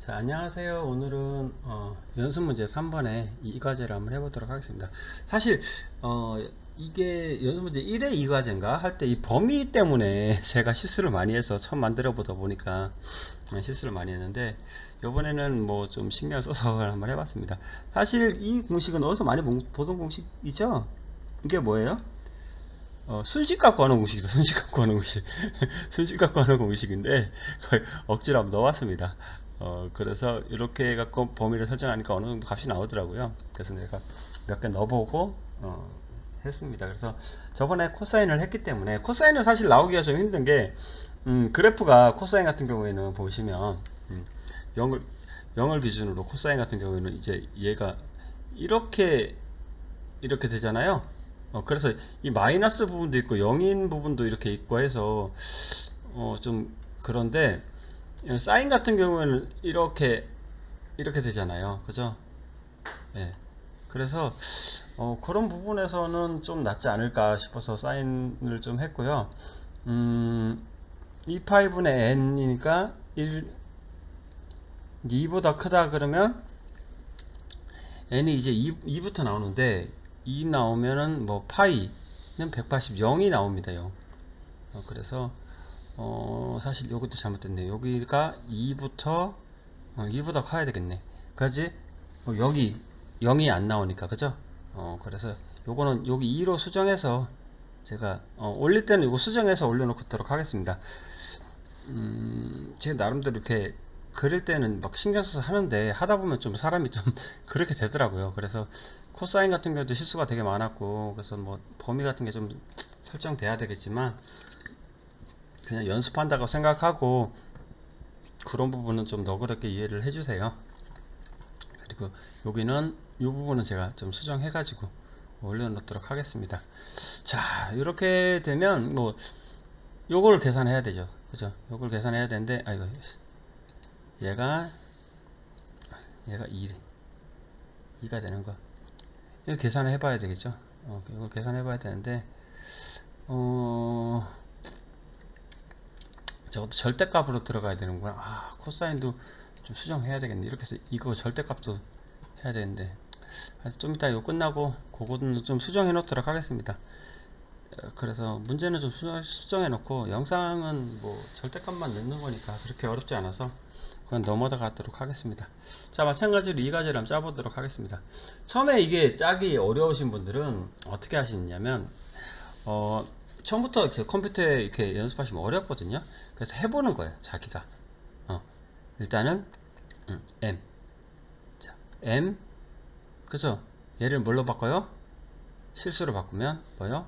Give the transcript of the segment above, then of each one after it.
자, 안녕하세요. 오늘은 연습 문제 3번에 이 과제를 한번 해보도록 하겠습니다. 사실 이게 연습 문제 1회 2과제인가 할 때 이 범위 때문에 제가 실수를 많이 해서 처음 만들어 보다 보니까 실수를 많이 했는데, 이번에는 뭐 좀 신경 써서 한번 해봤습니다. 사실 이 공식은 어디서 많이 보던 공식이죠? 이게 뭐예요? 순식 갖고 하는 공식이죠. 순식 갖고 하는 공식. 순식 갖고 하는 공식인데, 거의 억지로 한번 넣어봤습니다. 그래서 이렇게 갖고 범위를 설정하니까 어느 정도 값이 나오더라고요. 그래서 내가 몇 개 넣어보고, 했습니다. 그래서 저번에 코사인을 했기 때문에, 코사인은 사실 나오기가 좀 힘든 게, 그래프가 코사인 같은 경우에는 보시면, 0을, 0을 기준으로 코사인 같은 경우에는 이제 얘가 이렇게, 이렇게 되잖아요. 그래서 이 마이너스 부분도 있고 0인 부분도 이렇게 있고 해서 좀 그런데 사인 같은 경우에는 이렇게 되잖아요. 그죠? 예. 그래서 그런 부분에서는 좀 낫지 않을까 싶어서 사인을 좀 했고요. 2파이분의 n이니까 2보다 크다 그러면 n이 이제 2부터 나오는데 2 나오면은 뭐 파이는 180, 0이 나옵니다. 0. 그래서 사실 요것도 잘못됐네. 여기가 2보다 커야 되겠네. 그지? 여기 0이 안 나오니까, 그죠? 그래서 요거는 여기 2로 수정해서 제가 올릴 때는 이거 수정해서 올려놓도록 하겠습니다. 제가 나름대로 이렇게 그릴 때는 막 신경 써서 하는데 하다 보면 좀 사람이 좀 그렇게 되더라고요. 그래서 코사인 같은 경우도 실수가 되게 많았고, 그래서 뭐 범위 같은 게 좀 설정돼야 되겠지만 그냥 연습한다고 생각하고 그런 부분은 좀 너그럽게 이해를 해주세요. 그리고 여기는 이 부분은 제가 좀 수정해가지고 올려놓도록 하겠습니다. 자, 이렇게 되면 뭐 요걸 계산해야 되죠. 그죠? 요걸 계산해야 되는데, 아이고, 얘가 2가 되는 거. 이거 계산을 해봐야 되겠죠? 이걸 계산해봐야 되는데, 저것도 절대값으로 들어가야 되는구나. 코사인도 좀 수정해야 되겠네. 이렇게 해서 이거 절대값도 해야 되는데. 그래서 좀 이따 이거 끝나고 그거는 좀 수정해 놓도록 하겠습니다. 그래서 문제는 좀 수정해 놓고 영상은 뭐 절대값만 넣는 거니까 그렇게 어렵지 않아서 그건 넘어가도록 하겠습니다. 자, 마찬가지로 이 가지를 한번 짜보도록 하겠습니다. 처음에 이게 짜기 어려우신 분들은 어떻게 하시냐면 처음부터 이렇게 컴퓨터에 이렇게 연습하시면 어렵거든요. 그래서 해보는 거예요. 자기가 일단은 M, 자, M, 그죠? 얘를 뭘로 바꿔요? 실수로 바꾸면 뭐요?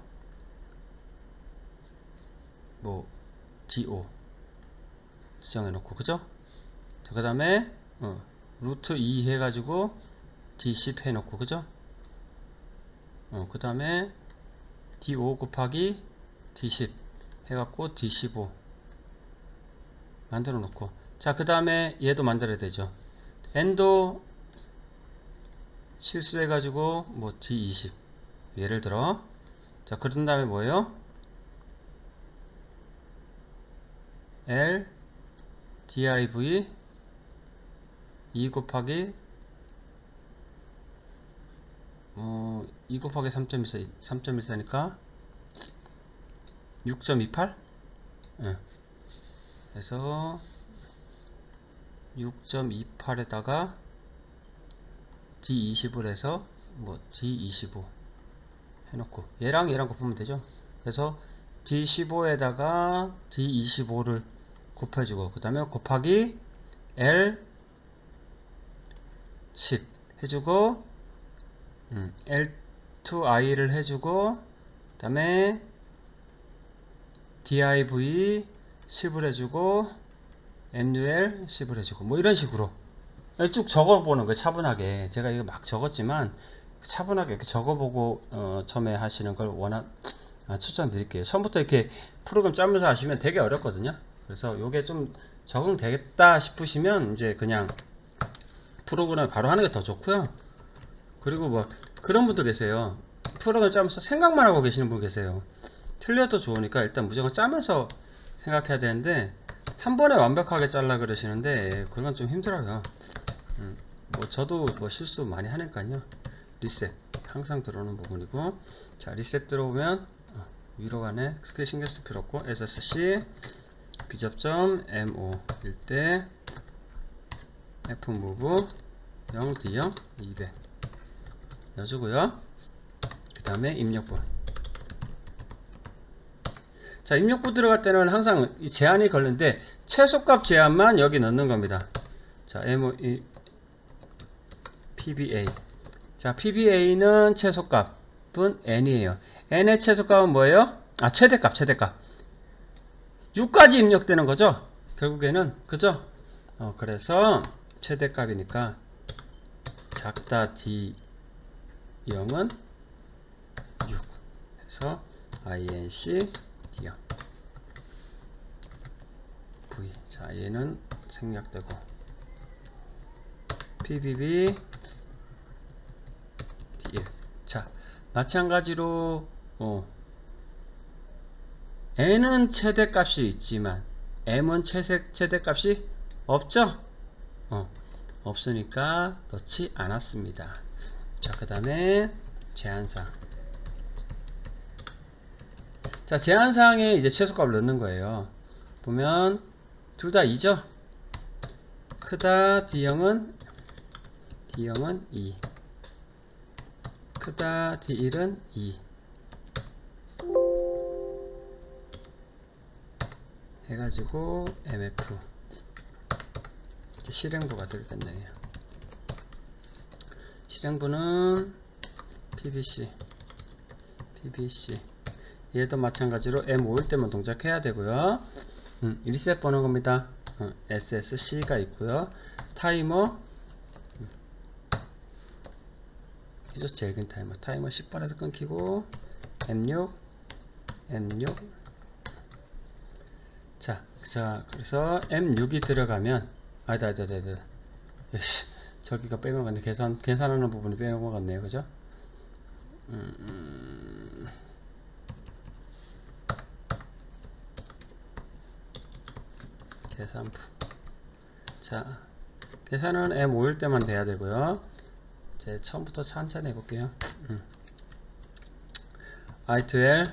뭐 DO 수정해 놓고, 그죠? 그 다음에 루트 2 해가지고 D10 해놓고, 그죠? 그 다음에 D5 곱하기 D10 해갖고 D15 만들어 놓고, 자, 그 다음에 얘도 만들어야 되죠. n도 실수해가지고 뭐 D20 예를 들어. 자, 그런 다음에 뭐예요? L div 2 곱하기 2 곱하기 3.14니까 6.28? 그래서 6.28에다가 D20을 해서 뭐 D25 해놓고 얘랑 곱하면 되죠. 그래서 D15에다가 D25를 곱해주고, 그 다음에 곱하기 L10 해주고, L2i를 해주고, 그 다음에 div 10을 해주고, mul 10을 해주고, 뭐 이런 식으로 쭉 적어보는 거예요. 차분하게. 제가 이거 막 적었지만 차분하게 이렇게 적어보고 처음에 하시는 걸 추천드릴게요. 처음부터 이렇게 프로그램 짜면서 하시면 되게 어렵거든요. 그래서 요게 좀 적응되겠다 싶으시면 이제 그냥 프로그램 바로 하는 게 더 좋고요. 그리고 뭐 그런 분도 계세요. 프로그램 짜면서 생각만 하고 계시는 분 계세요. 틀려도 좋으니까 일단 무조건 짜면서 생각해야 되는데, 한 번에 완벽하게 잘라 그러시는데 그건 좀 힘들어요. 뭐 저도 뭐 실수 많이 하니까요. 리셋 항상 들어오는 부분이고, 자 리셋 들어오면 위로 가네. 크게 신경 쓸 필요 없고, SSC 비접점 MO 일 때 Fmove 0D0 200 넣어주고요. 그 다음에 입력부. 자, 입력부 들어갈 때는 항상 이 제한이 걸리는데 최소값 제한만 여기 넣는 겁니다. 자, MO PBA. 자, PBA는 최소값은 n이에요. n의 최소값은 뭐예요? 아, 최대값. 6까지 입력되는 거죠? 결국에는, 그죠? 그래서 최대값이니까 작다 D0은 6 해서 INC D0 V. 자, 얘는 생략되고, PBB D1. 자, 마찬가지로 n은 최대값이 있지만 m은 최대값이 없죠? 없으니까 넣지 않았습니다. 자, 그 다음에 제한사항. 자, 제한사항에 이제 최소값을 넣는 거예요. 보면 둘 다 2죠? 크다 D0은 2, 크다 D1은 2 해가지고 MF 실행부가 들겠네요. 실행부는 PBC 얘도 마찬가지로 M5일 때만 동작해야 되고요. 리셋 보는 겁니다. SSC가 있고요. 타이머 이죠. 제일 긴 타이머 10번에서 끊기고 M6 자, 그래서 M6이 들어가면 아니다. 저기가 빼먹었네. 계산하는 부분이 빼먹었네요. 그죠? 계산부. 자, 계산은 M5일 때만 돼야 되고요. 이제 처음부터 천천히 해볼게요. I2L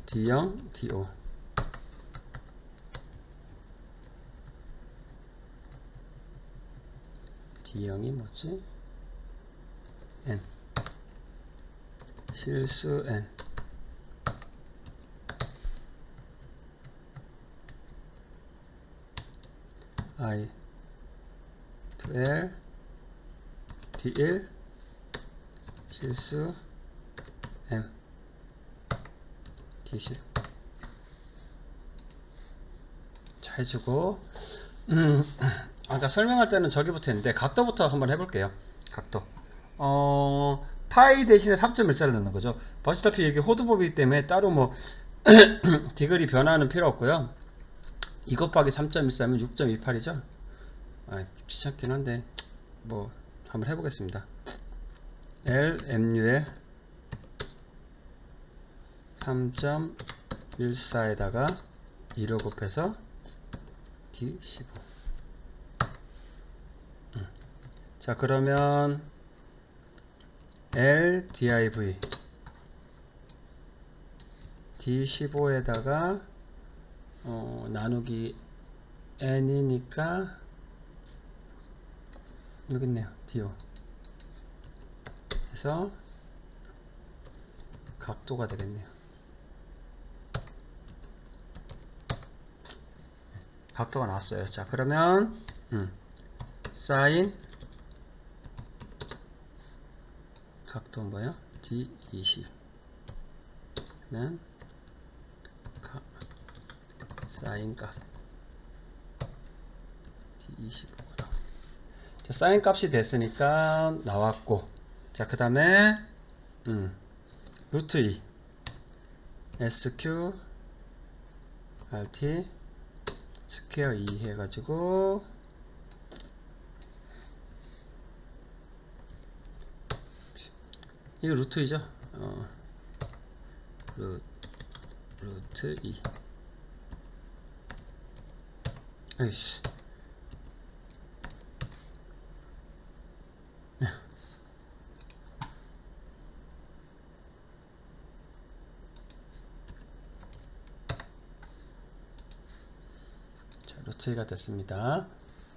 D0 D5 D0이 뭐지? N 실수 N I to L D1 실수 M D10 자 해주고 아까 설명할 때는 저기부터 했는데 각도부터 한번 해볼게요. 각도 파이 대신에 3.14를 넣는 거죠. 보시다시피 여기 호두법이기 때문에 따로 뭐 디글이 변화는 필요 없고요. 2 곱하기 3.14면 6.28이죠. 귀찮긴 한데 뭐 한번 해보겠습니다. L MUL 3.14에다가 2를 곱해서 D15. 자, 그러면 L div D15에다가 나누기 n이니까 여기 있네요. D5 그래서 각도가 되겠네요. 각도가 나왔어요. 자, 그러면 사인 각도는 뭐예요? D20 그러면 사인 값 D25가 나와요. 자, 사인 값이 됐으니까 나왔고, 자, 그 다음에 루트 2 SQ RT 스퀘어 2 해가지고 이거 루트 2죠. 루트 2 에이씨. 자, 루트 2가 됐습니다.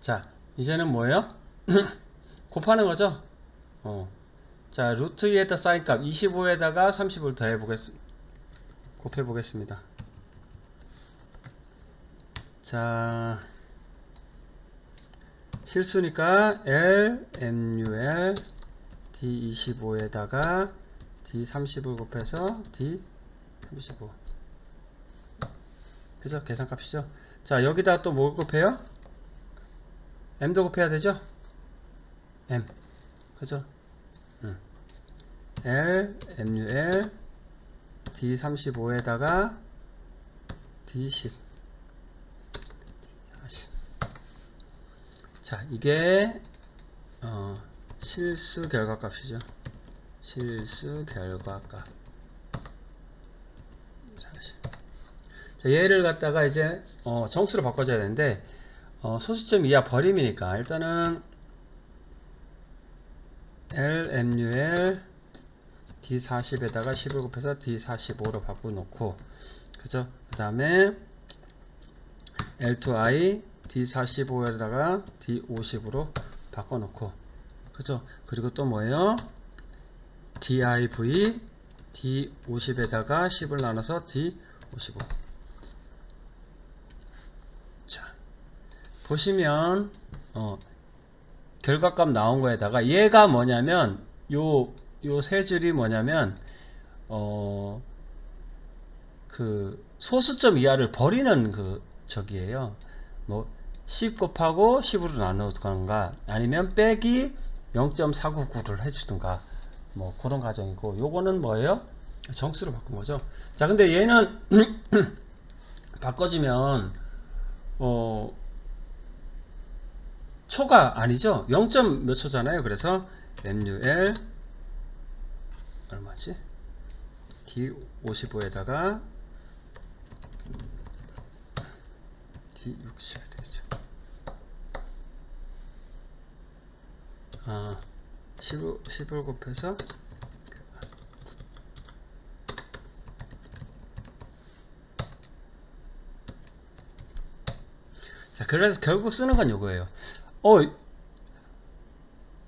자, 이제는 뭐예요? 곱하는 거죠? 자, 루트 2에다 사인값 25에다가 30을 곱해 보겠습니다. 자, 실수니까 L, MUL, D25에다가 D30을 곱해서 D35. 그죠? 계산값이죠? 자, 여기다 또 뭘 곱해요? M도 곱해야 되죠? M. 그죠? L, MUL, D35에다가 D10. 자, 이게 실수 결과값이죠. 실수 결과값. 40. 자, 얘를 갖다가 이제 정수로 바꿔줘야 되는데 소수점 이하 버림이니까 일단은 L, MUL, D40에다가 10을 곱해서 D45로 바꿔놓고, 그죠? 그 다음에 L2I, D45에다가 D50으로 바꿔놓고, 그죠? 그리고 또 뭐예요? DIV, D50에다가 10을 나눠서 D55. 자, 보시면 결과값 나온 거에다가 얘가 뭐냐면 요 세 줄이 뭐냐면 그 소수점 이하를 버리는 그 저기에요. 뭐 10 곱하고 10으로 나누던가 아니면 빼기 0.499를 해주든가 뭐 그런 과정이고, 요거는 뭐예요? 정수로 바꾼 거죠. 자, 근데 얘는 바꿔주면 초가 아니죠. 0. 몇 초잖아요. 그래서 MUL 얼마지? D55에다가 D60 되죠. 10을 곱해서 자, 그래서 결국 쓰는 건 요거예요.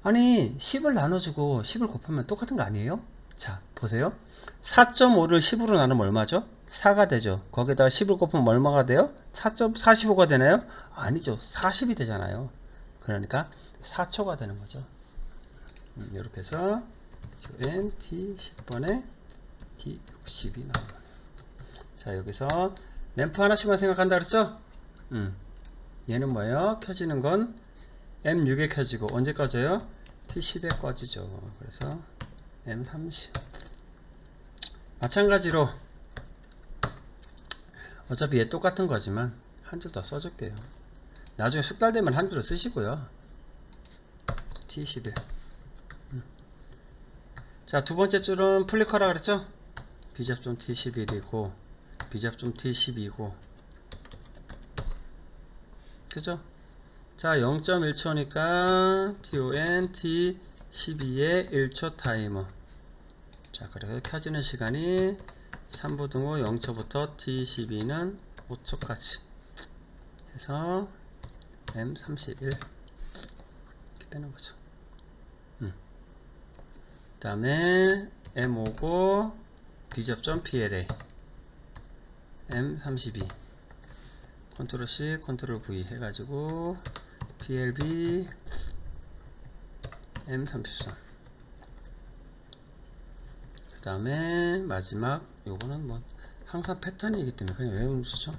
아니 10을 나눠주고 10을 곱하면 똑같은 거 아니에요? 자, 보세요. 4.5를 10으로 나누면 얼마죠? 4가 되죠. 거기다가 10을 곱하면 얼마가 돼요? 4.45가 되나요? 아니죠. 40이 되잖아요. 그러니까 4초가 되는 거죠. 이렇게 해서 N, T 10번에 T 60이 나오는 거예요. 자, 여기서 램프 하나씩만 생각한다 그랬죠? 얘는 뭐예요? 켜지는 건 M6에 켜지고 언제 꺼져요? T10에 꺼지죠. 그래서 M30. 마찬가지로 어차피 얘 똑같은 거지만 한 줄 더 써줄게요. 나중에 숙달되면 한 줄을 쓰시고요. T11. 자, 두 번째 줄은 플리커라 그랬죠? 비잡점 T11이고 비잡점 T12이고, 그죠? 자, 0.1초니까 TON T12의 1초 타이머. 자, 그래서 켜지는 시간이 3부등 후 0초부터 T12는 5초까지 해서 M31 이렇게 빼는 거죠. 그 다음에 M5고 비접점 PLA M32 컨트롤 C 컨트롤 V 해가지고 PLB M33. 그 다음에 마지막 요거는 뭐 항상 패턴이기 때문에 그냥 외우면 쓰죠.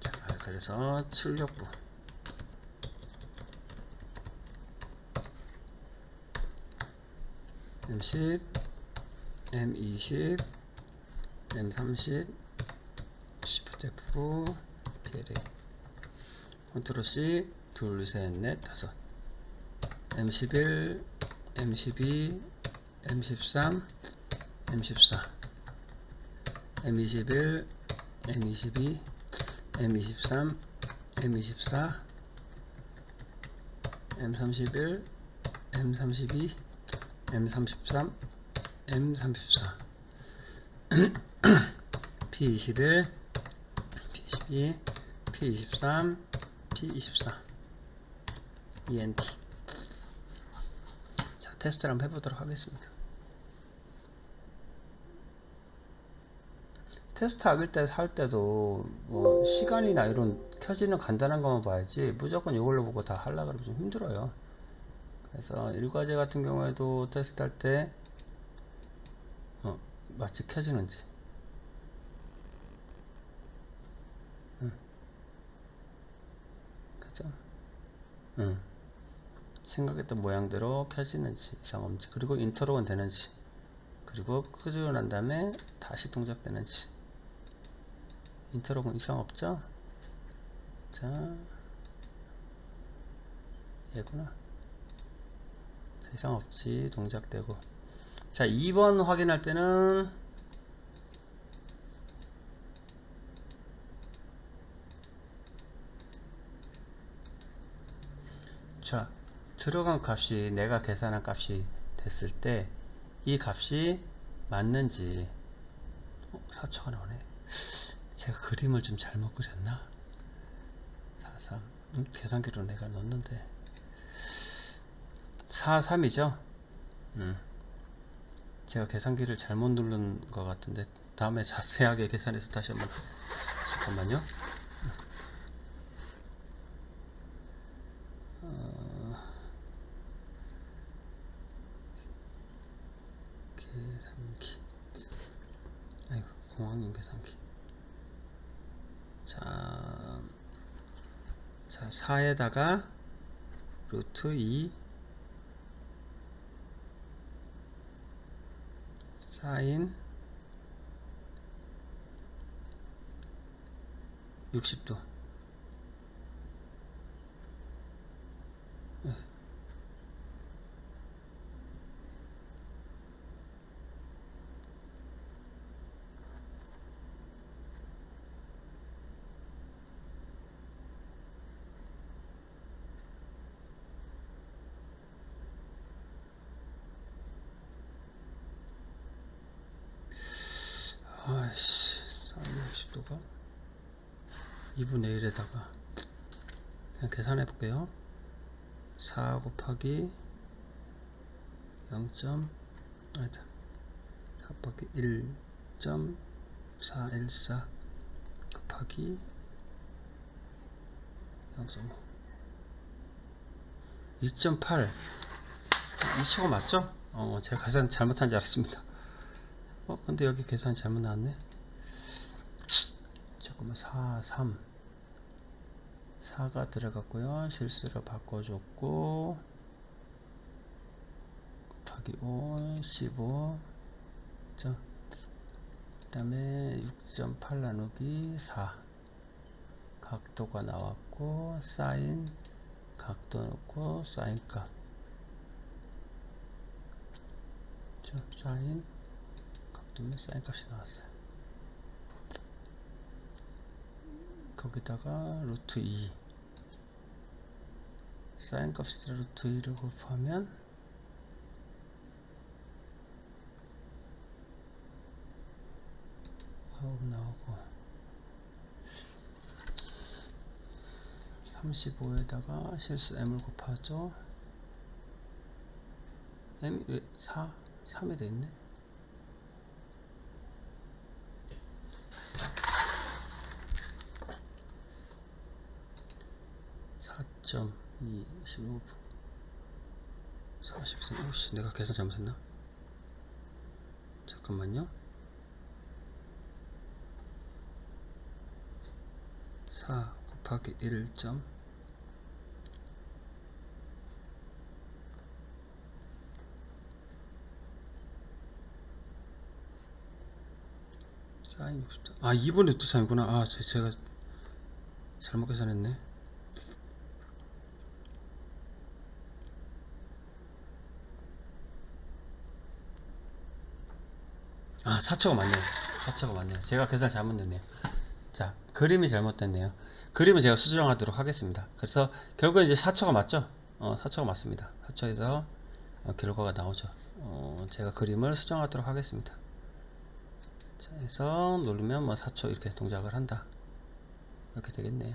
자, 그래서 출력부 M10 M20 M30 Shift F PLA. 컨트롤 C, 둘, 셋, 넷, 다섯. M11, M12, M13, M14, M21, M22, M23, M24, M31, M32, M33, M34, P21, P22, P23, P24, ENT. 자, 테스트를 한번 해보도록 하겠습니다. 테스트 할 때도 뭐 시간이나 이런 켜지는 간단한 것만 봐야지 무조건 이걸로 보고 다 하려고 그러면 좀 힘들어요. 그래서 일과제 같은 경우에도 테스트 할 때 마치 켜지는지 그죠? 생각했던 모양대로 켜지는지 이상 없는지, 그리고 인터로그는 되는지, 그리고 끄고 난 다음에 다시 동작되는지. 인터로그는 이상 없죠? 자, 얘구나. 이상 없지. 동작되고. 자, 2번 확인할 때는 자, 들어간 값이 내가 계산한 값이 됐을 때 이 값이 맞는지. 4초가 나오네. 제가 그림을 좀 잘못 그렸나? 43. 계산기로 내가 넣었는데 43이죠? 제가 계산기를 잘못 누른 것 같은데 다음에 자세하게 계산해서 다시 한번. 잠깐만요. 계산기. 아이고, 공학용 계산기. 자, 4에다가 루트 2 사인 60도. 아이씨, 사인 60도가 2분의 1에다가 그냥 계산해 볼게요. 4 곱하기 0. 아니다. 4 곱하기 1.414 곱하기 0.5. 2.8. 2초가 맞죠? 제가 계산 잘못한 줄 알았습니다. 근데 여기 계산 잘못 나왔네. 잠깐만. 4가 들어갔고요. 실수로 바꿔줬고, 곱하기 5, 15. 그 다음에 6.8 나누기 4. 각도가 나왔고, 사인, 각도 넣고, 사인 값. 사인, 각도면 사인 값이 나왔어요. 거기다가 루트 2. 사인 값에다 루트 2를 곱하면 나오고, 35에다가 실수 m을 곱하죠. m이 왜 3이 돼있네. 4.2 15 43. 오씨, 내가 계산 잘못했나? 잠깐만요. 4 곱하기 1. 사인 60도. 2분의 루트 3이구나. 제가 잘못 계산했네. 아, 4초가 맞네요. 4초가 맞네요. 제가 계산 잘못했네요. 자, 그림이 잘못됐네요. 그림은 제가 수정하도록 하겠습니다. 그래서 결국엔 이제 4초가 맞죠? 4초가 맞습니다. 4초에서 결과가 나오죠. 제가 그림을 수정하도록 하겠습니다. 자, 해서 누르면 뭐 4초 이렇게 동작을 한다. 이렇게 되겠네요.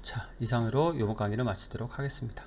자, 이상으로 이번 강의를 마치도록 하겠습니다.